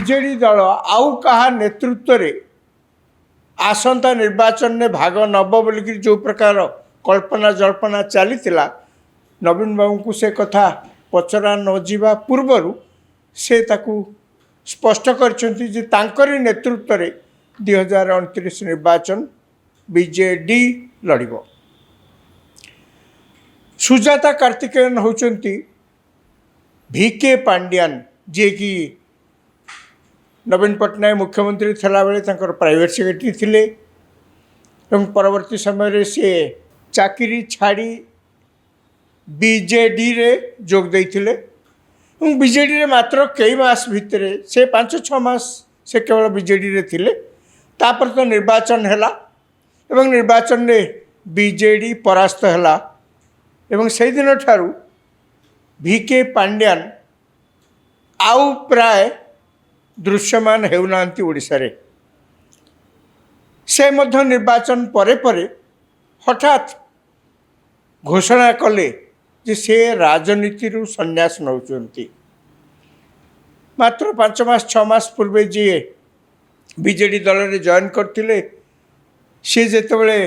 BJD ଦଳ ଆଉ କାହା ନେତୃତ୍ୱରେ ଆସନ୍ତା ନିର୍ବାଚନରେ ଭାଗ ନେବ ବୋଲିକି ଯେଉଁ ପ୍ରକାର କଳ୍ପନା ଜଳ୍ପନା ଚାଲିଥିଲା, ନବୀନ ବାବୁଙ୍କୁ ସେ କଥା ପଚରା ନ ଯିବା ପୂର୍ବରୁ ସେ ତାକୁ ସ୍ପଷ୍ଟ କରିଛନ୍ତି ଯେ ତାଙ୍କରି ନେତୃତ୍ୱରେ 2029 ନିର୍ବାଚନ ବିଜେଡି ଲଢ଼ିବ। ସୁଜାତା କାର୍ତ୍ତିକେୟନ ହେଉଛନ୍ତି ଭିକେ ପାଣ୍ଡିଆନ, ଯିଏକି नवीन पट्टनायक मुख्यमंत्री थिलाबेले तांकर प्राइवेट सेक्रेटरी थिले एवं परवर्ती समय सी चाकरी छाड़ी बीजेडी रे जोग देइथिले एवं बीजेडी रे मात्र कई मास भितर से 5-6 मास से केवल बीजेडी रे थिले। तापर तो निर्वाचन हैला एवं निर्वाचन रे बीजेडी परास्त हैला एवं से दिन ठारू भिके पांड्यान आउ प्राय दृश्यमान हेउनांती ओडिशा रे। से मध्य निर्वाचन परे परे हठात घोषणा कले जे से राजनीति रु संन्यास नौचंती। मात्र 5 मास 6 मास पूर्वे जी बीजेडी दल रे जॉइन करथिले से जेतेबेले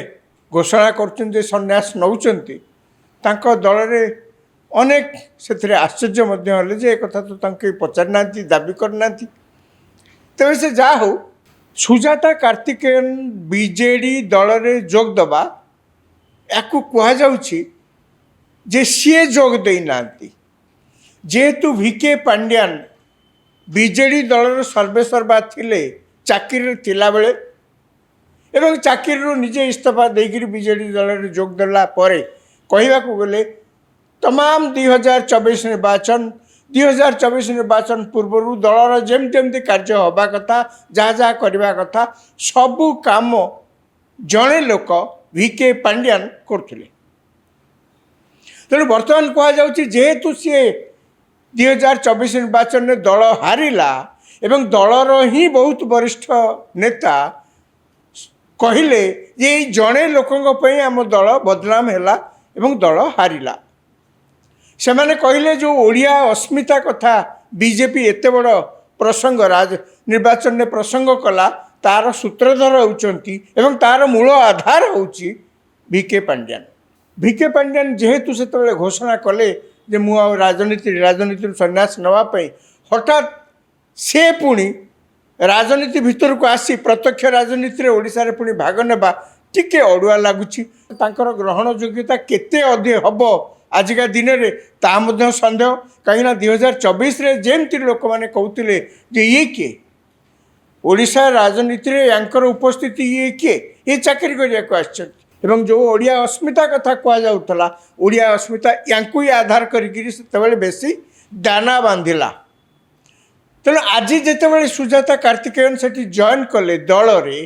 घोषणा करछन जे संन्यास नौचंती, तांको दल रे अनेक सेथिरे आश्चर्य मध्य हले जे कथा तो तांके पचारनांती दाबी करनांती। तेज से जा हो सुजाता कार्तिकेयन बीजेडी दल रे जोग दबा याकू कहा जाउछि जे सी जोग दे नांती। जेहेतु भिके पांड्यान बीजेडी दल सर्वेसर्वा थिले चाकरी थिला बेले एवं चाकरी निजे इस्तीफा देकर बीजेडी दल रे जोग देला परे कहवाकू गले तमाम 2024 निर्वाचन पूर्व दलर जमती कार्य हवा कथा जहाँ जहाँ करवा कथा सबू काम जड़े लोक भिके पांड्यान करथिले। तेणु बर्तमान कहुच्छी जेहेतु सी 2024 निर्वाचन में दल हारिला एवं दलर ही बहुत वरिष्ठ नेता कहले ये जड़े लोकों आम दल बदनाम हैला एवं दल हारिला। से माने कहले जो ओडिया अस्मिता कथा बीजेपी एते बड़ प्रसंग राज निर्वाचन में प्रसंग कला तार सूत्रधर होउचंती एवं तार मूल आधार होउची भिके पांड्यान। भिके पांड्यान जेहेतु से घोषणा कले जे मु राजनीति संन्यास नवाई हठात से पुणी राजनीति भितर को आसी प्रत्यक्ष राजनीति ओडिशा रे पुणी भाग नेबा टिके अड़ुआ लगुच। ग्रहण योग्यता केते अधिक हम आजिका दिन में ता सन्देह कहीं 2024 जमती लोक मैंने कहते ये किए ओडिशा राजनीति रे यांकर उपस्थिति ये किए ये चाकरी करने एवं जो ओडिया अस्मिता कथा कहुला ओडिया अस्मिता यांकु ही आधार करते बेसी दाना बांधिला। तेणु आज जिते सुजाता कार्तिकेयन से जॉइन कले दल रे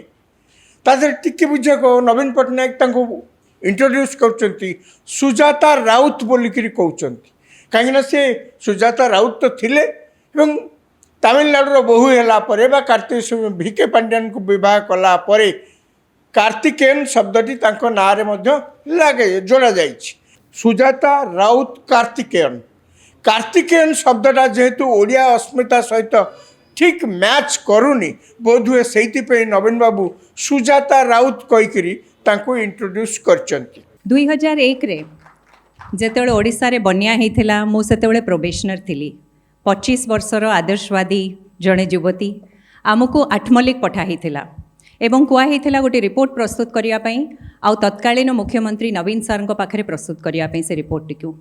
तादर टिके बुझे नवीन पट्टनायक इंट्रोड्यूस कर सुजाता राउत बोलिकी कहते कहीं से सुजाता राउत तो थिले एवं तमिलनाडु बोहू है कार्तिक भिके पांड्यान को विवाह कला परे कार्तिकेयन शब्दटी ना लगे जोड़ा जा सुजाता राउत कार्तिकेयन। कार्तिकेयन शब्दटा जेहेतु ओडिया अस्मिता सहित ठीक मैच करूनी बोध हुए से नवीन बाबू सुजाता राउत कहीकि इंट्रोड्यूस कर 2001 रे जेतेबेले ओडिशा रे बन्या हेइथिला मु सेतेबेले प्रोबेशनर थिली। 25 वर्षर आदर्शवादी जड़े युवती आमको आठमल्लिक पठा हेइथिला एवं कुआ हेइथिला गोटे रिपोर्ट प्रस्तुत करिया पई आउ तत्कालीन मुख्यमंत्री नवीन सार पाखे प्रस्तुत करिया पई से रिपोर्ट टिकू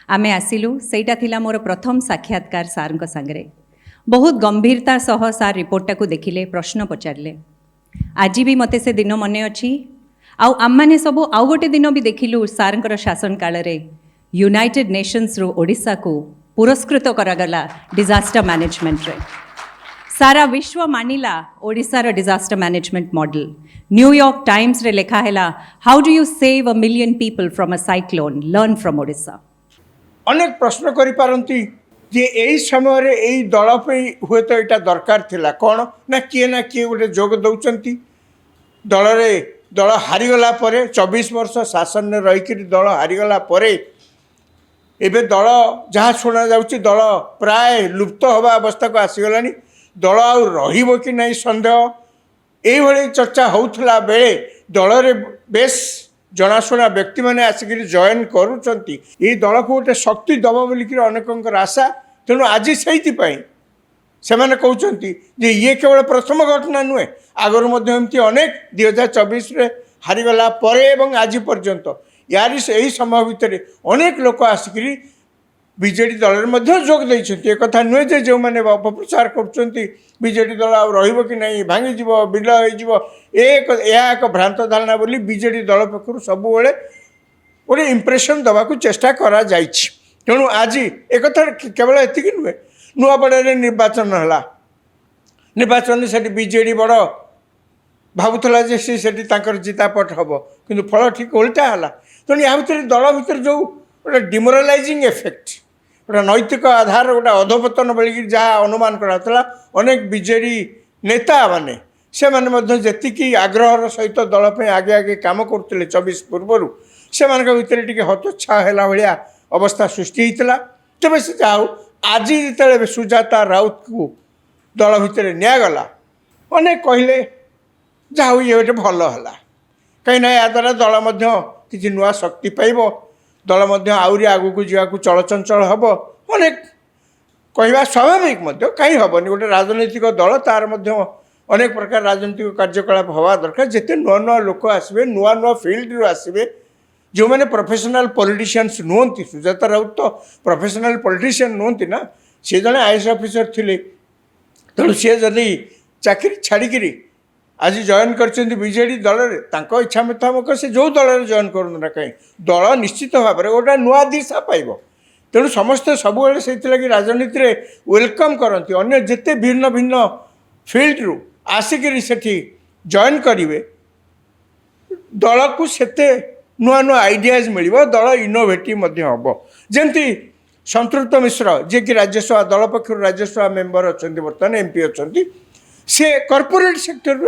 आमे आसिलु। सेटा थिला मोर प्रथम साक्षात्कार सार संगे बहुत गंभीरता सह सार रिपोर्टा को देखिले प्रश्न पचारे। आज भी मते से दिन मने अच्छी आउ आम मैंने सबू आउ गोटे दिन भी देखिलु सारंकर शासन काल रे यूनाइटेड नेशंस रो ओडिशा को पुरस्कृत करागला डिजास्टर मैनेजमेंट रे। सारा विश्व मानिला ओडिशा रो disaster management model. New York Times रे लिखा हैला how do you save 1 million people from a cyclone learn from Odisha. अनेक प्रश्न करि पारंती जे एई समय रे एई दल पे हुए तो एटा दरकार थिला कोन ना किए गोटे जोग दउचंती दल रे दल हारीगला परे 24 वर्ष शासन में रहीकि दल हारीगला परे एबे दल जहाँ शुणा जाउची दल प्राय लुप्त हवा अवस्था को आसीगलानी। ଦଳ ଆଉ ରହିବ କି ନାହିଁ ସନ୍ଦେହ। এইভাবে চর্চা হোলা বেড়ে দলের বেশ জনাশুনা ব্যক্তি মানে আসিকি জয়েন করুচ্ছেন এই দলকে গোটে শক্তি দেব বলি অনেকঙ্কর আশা। তেণু আজ সেইপাই ସେମାନେ କହୁଛନ୍ତି ଯେ ଇଏ କେବଳ ପ୍ରଥମ ଘଟଣା ନୁହେଁ, ଆଗରୁ ମଧ୍ୟ ଏମିତି ଅନେକ 2024ରେ ହାରିଗଲା ପରେ ଏବଂ ଆଜି ପର୍ଯ୍ୟନ୍ତ ଏହି ସମୟ ଭିତରେ ଅନେକ ଲୋକ ଆସିକରି ବିଜେଡ଼ି ଦଳରେ ମଧ୍ୟ ଯୋଗ ଦେଇଛନ୍ତି। ଏକଥା ନୁହେଁ ଯେ ଯେଉଁମାନେ ଅପପ୍ରଚାର କରୁଛନ୍ତି ବିଜେଡ଼ି ଦଳ ଆଉ ରହିବ କି ନାହିଁ, ଭାଙ୍ଗିଯିବ, ବିଲୟ ହୋଇଯିବ, ଏହା ଏକ ଭ୍ରାନ୍ତ ଧାରଣା ବୋଲି ବିଜେଡ଼ି ଦଳ ପକ୍ଷରୁ ସବୁବେଳେ ଗୋଟେ ଇମ୍ପ୍ରେସନ୍ ଦେବାକୁ ଚେଷ୍ଟା କରାଯାଇଛି। ତେଣୁ ଆଜି ଏକଥା କେବଳ ଏତିକି ନୁହେଁ, ନୂଆପଡ଼ାରେ ନିର୍ବାଚନ ହେଲା, ନିର୍ବାଚନରେ ସେଠି ବିଜେଡ଼ି ବଡ଼ ଭାବୁଥିଲା ଯେ ସେଠି ତାଙ୍କର ଜିତାପଟ ହେବ, କିନ୍ତୁ ଫଳ ଠିକ୍ ଓଲଟା ହେଲା। ତେଣୁ ଏହା ଭିତରେ ଦଳ ଭିତରେ ଯେଉଁ ଗୋଟେ ଡିମୋରାଲାଇଜିଂ ଏଫେକ୍ଟ, ଗୋଟେ ନୈତିକ ଆଧାର ଗୋଟେ ଅଧପତନ ବୋଲିକି ଯାହା ଅନୁମାନ କରାଯାଉଥିଲା, ଅନେକ ବିଜେଡ଼ି ନେତାମାନେ ସେମାନେ ମଧ୍ୟ ଯେତିକି ଆଗ୍ରହର ସହିତ ଦଳ ପାଇଁ ଆଗେ ଆଗେ କାମ କରୁଥିଲେ 24 ପୂର୍ବରୁ, ସେମାନଙ୍କ ଭିତରେ ଟିକେ ହତୋତ୍ସାହ ହେଲା ଭଳିଆ ଅବସ୍ଥା ସୃଷ୍ଟି ହୋଇଥିଲା। ତେବେ ସେ ଯାହା ହଉ ଆଜି ଯେତେବେଳେ ସୁଜାତା ରାଉତକୁ ଦଳ ଭିତରେ ନିଆଗଲା, ଅନେକ କହିଲେ ଯାହା ହଉ ଇଏ ଗୋଟେ ଭଲ ହେଲା, କାହିଁକିନା ଏହାଦ୍ୱାରା ଦଳ ମଧ୍ୟ କିଛି ନୂଆ ଶକ୍ତି ପାଇବ, ଦଳ ମଧ୍ୟ ଆହୁରି ଆଗକୁ ଯିବାକୁ ଚଳଚଞ୍ଚଳ ହେବ। ଅନେକ କହିବା ସ୍ୱାଭାବିକ ମଧ୍ୟ, କାହିଁ ହେବନି, ଗୋଟେ ରାଜନୈତିକ ଦଳ ତାର ମଧ୍ୟ ଅନେକ ପ୍ରକାର ରାଜନୈତିକ କାର୍ଯ୍ୟକଳାପ ହେବା ଦରକାର। ଯେତେ ନୂଆ ନୂଆ ଲୋକ ଆସିବେ, ନୂଆ ନୂଆ ଫିଲ୍ଡରୁ ଆସିବେ, ଯେଉଁମାନେ ପ୍ରଫେସନାଲ ପଲିଟିସିଆନ୍ସ ନୁହନ୍ତି, ସୁଜାତା ରାଉତ ତ ପ୍ରଫେସନାଲ ପଲିଟିସିଆନ୍ ନୁହନ୍ତି ନା, ସେ ଜଣେ ଆଇଏଏସ୍ ଅଫିସର ଥିଲେ। ତେଣୁ ସିଏ ଯଦି ଚାକିରି ଛାଡ଼ିକିରି ଆଜି ଜଏନ୍ କରିଛନ୍ତି ବିଜେଡ଼ି ଦଳରେ, ତାଙ୍କ ଇଚ୍ଛା ମୁତାବକ ସେ ଯେଉଁ ଦଳରେ ଜଏନ୍ କରନ୍ତୁ ନା କାହିଁ, ଦଳ ନିଶ୍ଚିତ ଭାବରେ ଗୋଟେ ନୂଆ ଦିଶା ପାଇବ। ତେଣୁ ସମସ୍ତେ ସବୁବେଳେ ସେଇଥିଲାଗି ରାଜନୀତିରେ ୱେଲକମ୍ କରନ୍ତି। ଅନ୍ୟ ଯେତେ ଭିନ୍ନ ଭିନ୍ନ ଫିଲ୍ଡରୁ ଆସିକିରି ସେଠି ଜଏନ୍ କରିବେ, ଦଳକୁ ସେତେ ନୂଆ ନୂଆ ଆଇଡ଼ିଆଜ୍ ମିଳିବ, ଦଳ ଇନୋଭେଟିଭ୍ ମଧ୍ୟ ହେବ। ଯେମିତି ସନ୍ତୃପ୍ତ ମିଶ୍ର ଯିଏକି ରାଜ୍ୟସଭା ଦଳ ପକ୍ଷରୁ ରାଜ୍ୟସଭା ମେମ୍ବର ଅଛନ୍ତି, ବର୍ତ୍ତମାନ ଏମ୍ପି ଅଛନ୍ତି, ସେ କର୍ପୋରେଟ୍ ସେକ୍ଟରରୁ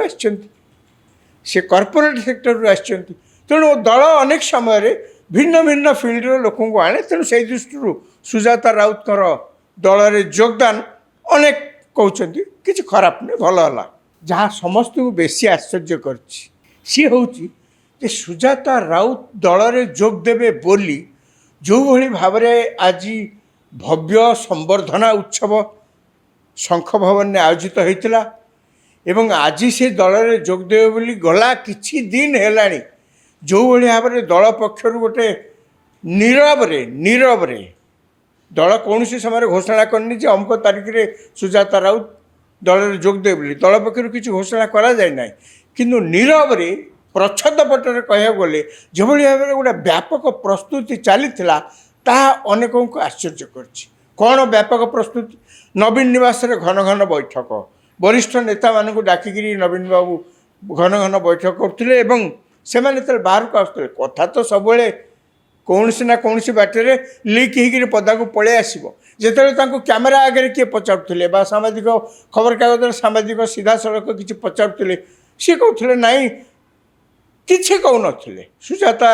ଆସିଛନ୍ତି। ତେଣୁ ଦଳ ଅନେକ ସମୟରେ ଭିନ୍ନ ଭିନ୍ନ ଫିଲ୍ଡର ଲୋକଙ୍କୁ ଆଣେ। ତେଣୁ ସେଇ ଦୃଷ୍ଟିରୁ ସୁଜାତା ରାଉତଙ୍କର ଦଳରେ ଯୋଗଦାନ ଅନେକ କହୁଛନ୍ତି କିଛି ଖରାପ ନୁହେଁ, ଭଲ ହେଲା। ଯାହା ସମସ୍ତଙ୍କୁ ବେଶୀ ଆଶ୍ଚର୍ଯ୍ୟ କରିଛି ସିଏ ହେଉଛି ଯେ ସୁଜାତା ରାଉତ ଦଳରେ ଯୋଗ ଦେବେ ବୋଲି ଯେଉଁଭଳି ଭାବରେ ଆଜି ଭବ୍ୟ ସମ୍ବର୍ଦ୍ଧନା ଉତ୍ସବ ଶଙ୍ଖ ଭବନରେ ଆୟୋଜିତ ହୋଇଥିଲା ଏବଂ ଆଜି ସେ ଦଳରେ ଯୋଗ ଦେବେ ବୋଲି ଗଲା କିଛି ଦିନ ହେଲାଣି ଯେଉଁଭଳି ଭାବରେ ଦଳ ପକ୍ଷରୁ ଗୋଟେ ନୀରବରେ ଦଳ କୌଣସି ସମୟରେ ଘୋଷଣା କରିନି ଯେ ଅମୁକ ତାରିଖରେ ସୁଜାତା ରାଉତ ଦଳରେ ଯୋଗ ଦେବେ ବୋଲି, ଦଳ ପକ୍ଷରୁ କିଛି ଘୋଷଣା କରାଯାଇ ନାହିଁ। କିନ୍ତୁ ନୀରବରେ ପ୍ରଚ୍ଛଦ ପଟରେ କହିବାକୁ ଗଲେ ଯେଭଳି ଭାବରେ ଗୋଟେ ବ୍ୟାପକ ପ୍ରସ୍ତୁତି ଚାଲିଥିଲା, ତାହା ଅନେକଙ୍କୁ ଆଶ୍ଚର୍ଯ୍ୟ କରିଛି। କ'ଣ ବ୍ୟାପକ ପ୍ରସ୍ତୁତି? ନବୀନ ନିବାସରେ ଘନ ଘନ ବୈଠକ, ବରିଷ୍ଠ ନେତାମାନଙ୍କୁ ଡାକିକିରି ନବୀନ ବାବୁ ଘନ ଘନ ବୈଠକ କରୁଥିଲେ ଏବଂ ସେମାନେ ଯେତେବେଳେ ବାହାରକୁ ଆସୁଥିଲେ, କଥା ତ ସବୁବେଳେ କୌଣସି ନା କୌଣସି ବାଟରେ ଲିକ୍ ହେଇକିରି ପଦାକୁ ପଳେଇ ଆସିବ। ଯେତେବେଳେ ତାଙ୍କୁ କ୍ୟାମେରା ଆଗରେ କିଏ ପଚାରୁଥିଲେ ବା ସାମ୍ବାଦିକ ଖବରକାଗଜରେ ସାମ୍ବାଦିକ ସିଧାସଳଖ କିଛି ପଚାରୁଥିଲେ, ସିଏ କହୁଥିଲେ ନାହିଁ, କିଛି କହୁନଥିଲେ। ସୁଜାତା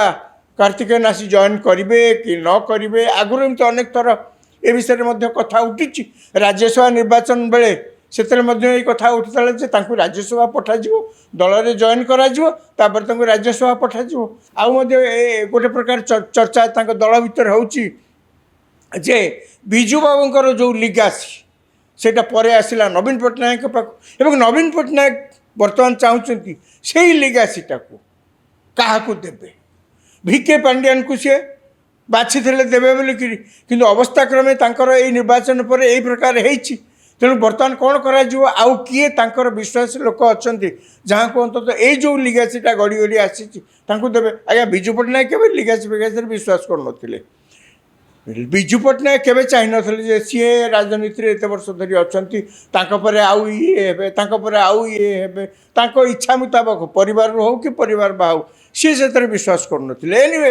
କାର୍ତ୍ତିକେୟନ ଆସି ଜଏନ୍ କରିବେ କି ନ କରିବେ, ଆଗରୁ ଏମିତି ଅନେକ ଥର ଏ ବିଷୟରେ ମଧ୍ୟ କଥା ଉଠିଛି। ରାଜ୍ୟସଭା ନିର୍ବାଚନ ବେଳେ ସେଥିରେ ମଧ୍ୟ ଏଇ କଥା ଉଠିଥିଲା ଯେ ତାଙ୍କୁ ରାଜ୍ୟସଭା ପଠାଯିବ, ଦଳରେ ଜଏନ୍ କରାଯିବ, ତାପରେ ତାଙ୍କୁ ରାଜ୍ୟସଭା ପଠାଯିବ। ଆଉ ମଧ୍ୟ ଗୋଟେ ପ୍ରକାର ଚର୍ଚ୍ଚା ତାଙ୍କ ଦଳ ଭିତରେ ହେଉଛି ଯେ ବିଜୁ ବାବୁଙ୍କର ଯେଉଁ ଲିଗାସି ସେଇଟା ପରେ ଆସିଲା ନବୀନ ପଟ୍ଟନାୟକଙ୍କ ପାଖକୁ ଏବଂ ନବୀନ ପଟ୍ଟନାୟକ ବର୍ତ୍ତମାନ ଚାହୁଁଛନ୍ତି ସେଇ ଲିଗାସିଟାକୁ କାହାକୁ ଦେବେ। ଭିକେ ପାଣ୍ଡିଆନକୁ ସିଏ ବାଛିଥିଲେ ଦେବେ ବୋଲିକିରି, କିନ୍ତୁ ଅବସ୍ଥାକ୍ରମେ ତାଙ୍କର ଏଇ ନିର୍ବାଚନ ପରେ ଏଇ ପ୍ରକାର ହେଇଛି। ତେଣୁ ବର୍ତ୍ତମାନ କ'ଣ କରାଯିବ, ଆଉ କିଏ ତାଙ୍କର ବିଶ୍ୱାସୀ ଲୋକ ଅଛନ୍ତି ଯାହାକୁ ଅନ୍ତତଃ ଏଇ ଯେଉଁ ଲିଗାସିଟା ଗଡ଼ି ଗଡ଼ି ଆସିଛି ତାଙ୍କୁ ଦେବେ। ଆଜ୍ଞା ବିଜୁ ପଟ୍ଟନାୟକ କେବେ ଲିଗାସି ଫିଗାସିରେ ବିଶ୍ୱାସ କରୁନଥିଲେ। ବିଜୁ ପଟ୍ଟନାୟକ କେବେ ଚାହିଁନଥିଲେ ଯେ ସିଏ ରାଜନୀତିରେ ଏତେ ବର୍ଷ ଧରି ଅଛନ୍ତି, ତାଙ୍କ ପରେ ଆଉ ଇଏ ହେବେ, ତାଙ୍କ ପରେ ଆଉ ଇଏ ହେବେ, ତାଙ୍କ ଇଚ୍ଛା ମୁତାବକ ପରିବାରରୁ ହେଉ କି ପରିବାର ବା ହେଉ, ସିଏ ସେଥିରେ ବିଶ୍ୱାସ କରୁନଥିଲେ। ଏନିୱେ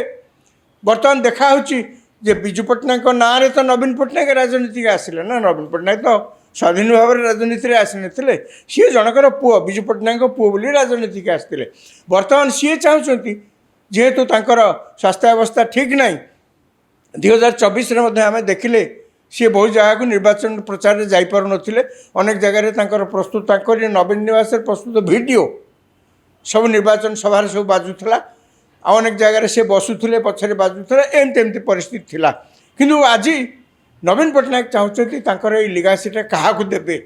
ବର୍ତ୍ତମାନ ଦେଖାହେଉଛି ଯେ ବିଜୁ ପଟ୍ଟନାୟକଙ୍କ ନାଁରେ ତ ନବୀନ ପଟ୍ଟନାୟକ ରାଜନୀତିକୁ ଆସିଲେ ନା, ନବୀନ ପଟ୍ଟନାୟକ ତ ସ୍ୱାଧୀନ ଭାବରେ ରାଜନୀତିରେ ଆସିନଥିଲେ, ସିଏ ଜଣଙ୍କର ପୁଅ, ବିଜୁ ପଟ୍ଟନାୟକଙ୍କ ପୁଅ ବୋଲି ରାଜନୀତିକୁ ଆସିଥିଲେ। ବର୍ତ୍ତମାନ ସିଏ ଚାହୁଁଛନ୍ତି ଯେହେତୁ ତାଙ୍କର ସ୍ୱାସ୍ଥ୍ୟାବସ୍ଥା ଠିକ୍ ନାହିଁ, 2024ରେ ମଧ୍ୟ ଆମେ ଦେଖିଲେ सी बहुत जगह निर्वाचन प्रचार जापर नथिले अनेक जगह तांकर प्रस्तुत तांकर नवीन निवास प्रस्तुत वीडियो सब निर्वाचन सभा सब बाजुला अनेक जगह से बसुले पछरे बाजुला एमती परिस्थिति थिला किंतु आज नवीन पट्टनायक चाहते लिगासीटा क्या देवे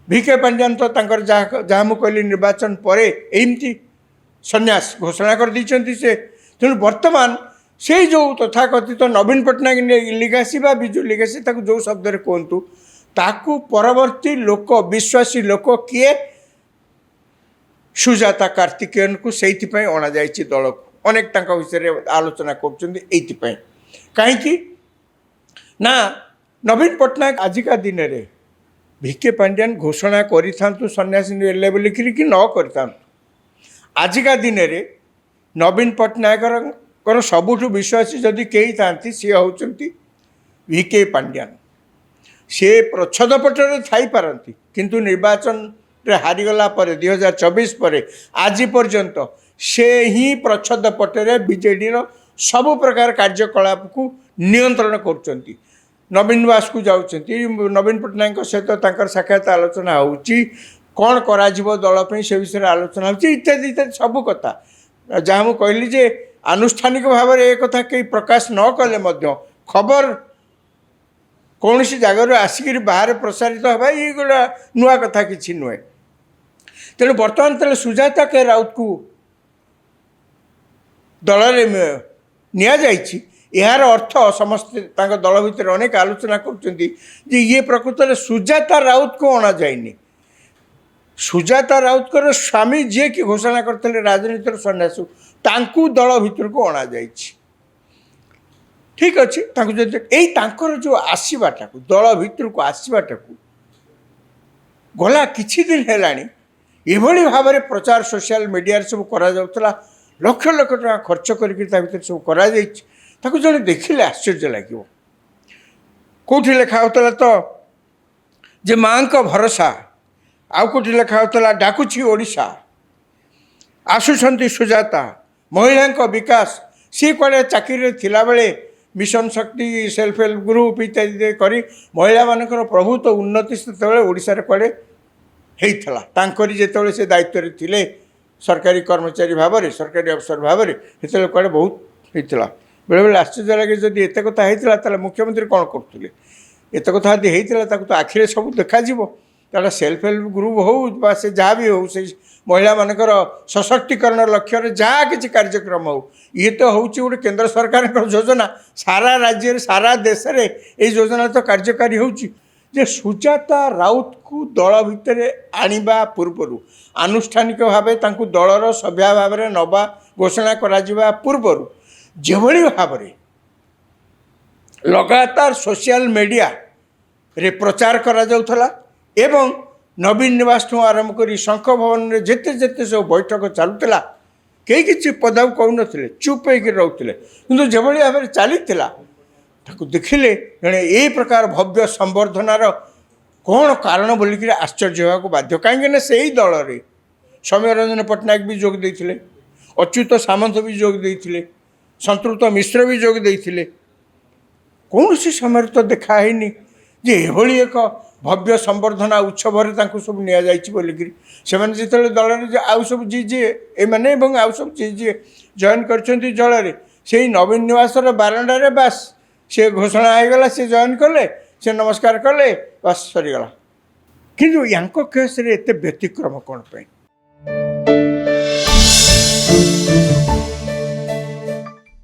भिके पांड्यान तो जहाँ मुझे कहली निर्वाचन पर एमती संन्यास घोषणा कर दी से तेणु वर्तमान से जो तथाकथित नवीन पट्टनायक लिगासी बा विजु लिगासी ताकू जो शब्द कहतु ताकू परवर्ती लोक विश्वासी लोक किए सुजाता कार्तिकेयन को से अणा जा दल को अनेक विषय आलोचना कर कहीं ना नवीन पट्टनायक आजिका दिन में भिके पांड्यान घोषणा करि सन्यासी नेले बोल कि न कर आजिका दिन में नवीन पट्टनायक सबुठ विश्वासी जदि कई था सी होती भिके पांड्यान सी प्रच्छद पटरे थी पारती किंतु निर्वाचन रे हारीगला 2024 पर आज पर्यंत से ही प्रच्छद पटरे बीजेडी सबु प्रकार कार्यकलाप को नियंत्रण कर नवीन निवास को जाऊँगी नवीन पट्टनायक सहित साक्षात आलोचना होची कौन करा दल से विषय आलोचना होची इत्यादि इत्यादि सबू कथा जहाँ मुझे कहली जे आनुष्ठानिक भाव में एक कथा कहीं प्रकाश न कले खबर कौन सी जगार आसिक बाहर प्रसारित हवा ये गोटा नुआ कथा किसी नुहे तेणु बर्तमान तेल सुजाता के राउत को दल में नि यार अर्थ समस्ते दल भितर अनेक आलोचना कर ये प्रकृत में सुजाता राउत को अणा जाए सुजाता राउत स्वामी जी कि घोषणा करते राजनीतिर सन्यास तांकू दल भितर को अणा जाए ठीक अच्छे जो आसवाटा को दल भितर को आसवाटा को गला किछि दिन है एभली भाव में प्रचार सोशल मीडिया सब करा जाउतला लक्ष लक्ष टका खर्च कर सब करा ताकू जड़े देखिले आश्चर्य लगे कौटी लिखा होता तो जे माँ का भरोसा आउ कौटी लिखा होता डाकुची ओडिशा आसुंच सुजाता महिला विकास सी कड़े चाकरी थिला बेले मिशन शक्ति सेल्फ हेल्प ग्रुप इत्यादि करी महिला मानकर प्रभुत्व उन्नति से ओडिशा कड़े होता तांकरी जिते से दायित्व थे सरकारी कर्मचारी भाव में सरकारी अफसर भाव में से कड़े बहुत होता बेले बेले आश्चर्य लगे जब एत कथा होता मुख्यमंत्री कौन करुले एत कथा यदि होता तो आखिरे सब देखा सेल्फ हेल्प ग्रुप हो से जहाँ भी हो से महिला मानकर सशक्तिकरण लक्ष्य जहाँ किसी कार्यक्रम हो ये तो हूँ गोटे केंद्र सरकार योजना सारा राज्य सारा देश में ये योजना तो कार्यकारी हो सुजाता राउत को दल भितर आनिबा पूर्व आनुष्ठानिक भाव दलर सभ्या भाव में नवा घोषणा करा पूर्व जेभली भाव में लगातार सोशल मीडिया रे प्रचार करा जाउथला एवं नवीन निवास आरंभ कर शंख भवन में जिते जिते सब बैठक चलुला कई किसी पदाव कहून चुप होकर रोते कि जेभली भाव में चली देखिले जड़े यही प्रकार भव्य संवर्धनार कौन कारण बोलिक आश्चर्य होगा बाध्य कहीं से ही दल में सौम्य रंजन पट्टनायक भी जोग देते अच्युत सामंत भी जोग देते संतृप्त मिश्र भी जोग देते कौन सी समय तो देखाही जे एभली एक भव्य संवर्धना उत्सव सब नि बोलिक से दल में आउ सब जी जी एमाने आउ सब जी जी जॉइन कर दल से नवीन निवास बारंडारे बास से घोषणा होगला से जॉइन कले से नमस्कार कले बस सरीगला किंतु यांको केस रे एते व्यतिक्रम कौन पे